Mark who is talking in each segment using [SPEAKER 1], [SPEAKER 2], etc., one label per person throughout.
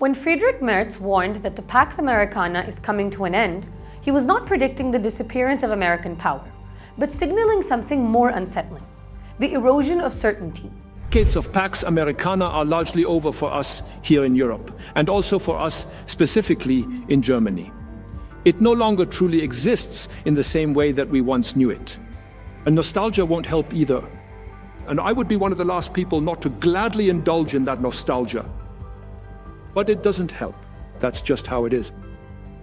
[SPEAKER 1] When Friedrich Merz warned that the Pax Americana is coming to an end, he was not predicting the disappearance of American power, but signaling something more unsettling: the erosion of certainty.
[SPEAKER 2] Decades of Pax Americana are largely over for us here in Europe, and also for us specifically in Germany. It no longer truly exists in the same way that we once knew it. And nostalgia won't help either. And I would be one of the last people not to gladly indulge in that nostalgia. But it doesn't help. That's just how it is.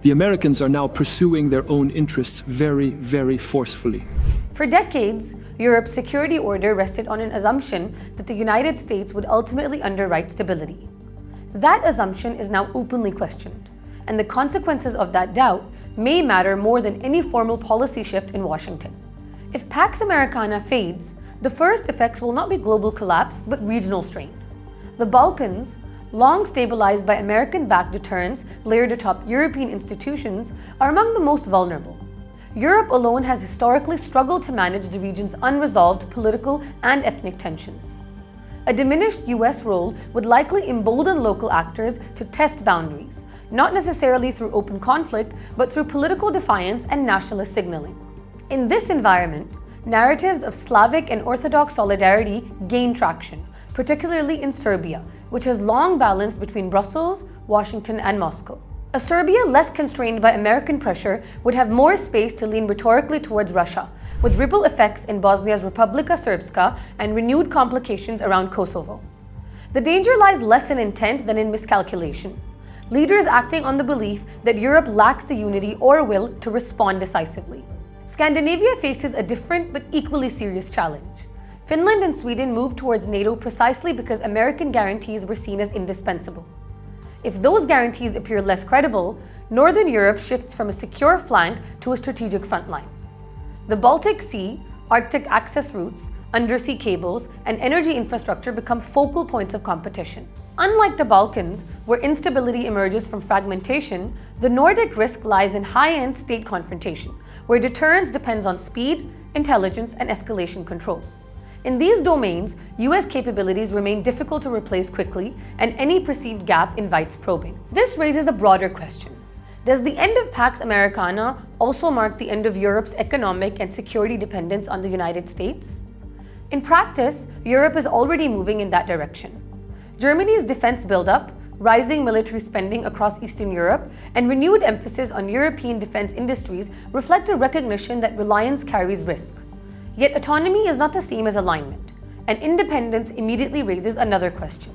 [SPEAKER 2] The Americans are now pursuing their own interests very, very forcefully.
[SPEAKER 1] For decades, Europe's security order rested on an assumption that the United States would ultimately underwrite stability. That assumption is now openly questioned, and the consequences of that doubt may matter more than any formal policy shift in Washington. If Pax Americana fades, the first effects will not be global collapse, but regional strain. The Balkans, long stabilized by American-backed deterrence layered atop European institutions, are among the most vulnerable. Europe alone has historically struggled to manage the region's unresolved political and ethnic tensions. A diminished US role would likely embolden local actors to test boundaries, not necessarily through open conflict, but through political defiance and nationalist signaling. In this environment, narratives of Slavic and Orthodox solidarity gain traction, particularly in Serbia, which has long balanced between Brussels, Washington, and Moscow. A Serbia less constrained by American pressure would have more space to lean rhetorically towards Russia, with ripple effects in Bosnia's Republika Srpska and renewed complications around Kosovo. The danger lies less in intent than in miscalculation. Leaders acting on the belief that Europe lacks the unity or will to respond decisively. Scandinavia faces a different but equally serious challenge. Finland and Sweden moved towards NATO precisely because American guarantees were seen as indispensable. If those guarantees appear less credible, Northern Europe shifts from a secure flank to a strategic frontline. The Baltic Sea, Arctic access routes, undersea cables, and energy infrastructure become focal points of competition. Unlike the Balkans, where instability emerges from fragmentation, the Nordic risk lies in high-end state confrontation, where deterrence depends on speed, intelligence, and escalation control. In these domains, US capabilities remain difficult to replace quickly, and any perceived gap invites probing. This raises a broader question. Does the end of Pax Americana also mark the end of Europe's economic and security dependence on the United States? In practice, Europe is already moving in that direction. Germany's defense buildup, rising military spending across Eastern Europe, and renewed emphasis on European defense industries reflect a recognition that reliance carries risk. Yet autonomy is not the same as alignment, and independence immediately raises another question.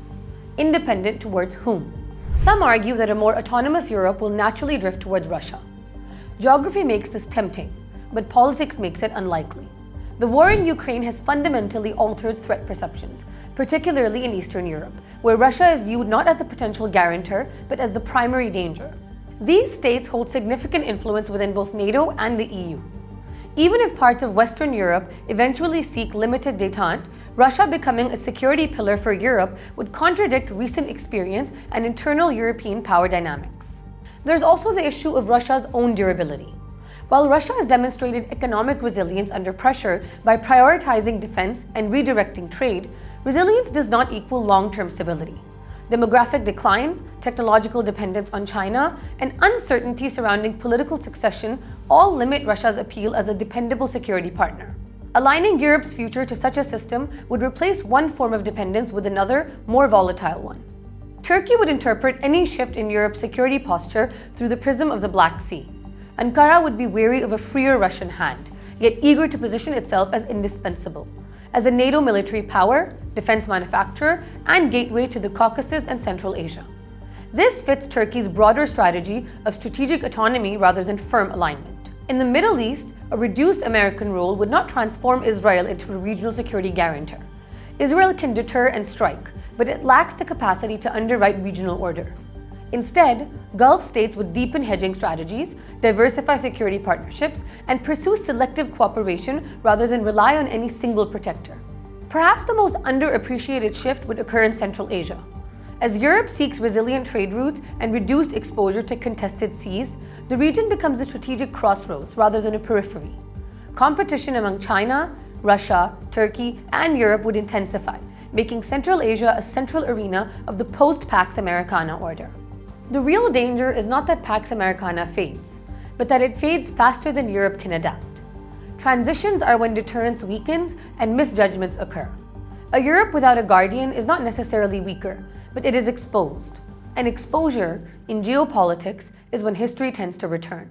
[SPEAKER 1] Independent towards whom? Some argue that a more autonomous Europe will naturally drift towards Russia. Geography makes this tempting, but politics makes it unlikely. The war in Ukraine has fundamentally altered threat perceptions, particularly in Eastern Europe, where Russia is viewed not as a potential guarantor, but as the primary danger. These states hold significant influence within both NATO and the EU. Even if parts of Western Europe eventually seek limited détente, Russia becoming a security pillar for Europe would contradict recent experience and internal European power dynamics. There's also the issue of Russia's own durability. While Russia has demonstrated economic resilience under pressure by prioritizing defense and redirecting trade, resilience does not equal long-term stability. Demographic decline, technological dependence on China, and uncertainty surrounding political succession all limit Russia's appeal as a dependable security partner. Aligning Europe's future to such a system would replace one form of dependence with another, more volatile one. Turkey would interpret any shift in Europe's security posture through the prism of the Black Sea. Ankara would be wary of a freer Russian hand, yet eager to position itself as indispensable, as a NATO military power, defense manufacturer, and gateway to the Caucasus and Central Asia. This fits Turkey's broader strategy of strategic autonomy rather than firm alignment. In the Middle East, a reduced American role would not transform Israel into a regional security guarantor. Israel can deter and strike, but it lacks the capacity to underwrite regional order. Instead, Gulf states would deepen hedging strategies, diversify security partnerships, and pursue selective cooperation rather than rely on any single protector. Perhaps the most underappreciated shift would occur in Central Asia. As Europe seeks resilient trade routes and reduced exposure to contested seas, the region becomes a strategic crossroads rather than a periphery. Competition among China, Russia, Turkey, and Europe would intensify, making Central Asia a central arena of the post-Pax Americana order. The real danger is not that Pax Americana fades, but that it fades faster than Europe can adapt. Transitions are when deterrence weakens and misjudgments occur. A Europe without a guardian is not necessarily weaker, but it is exposed. And exposure, in geopolitics, is when history tends to return.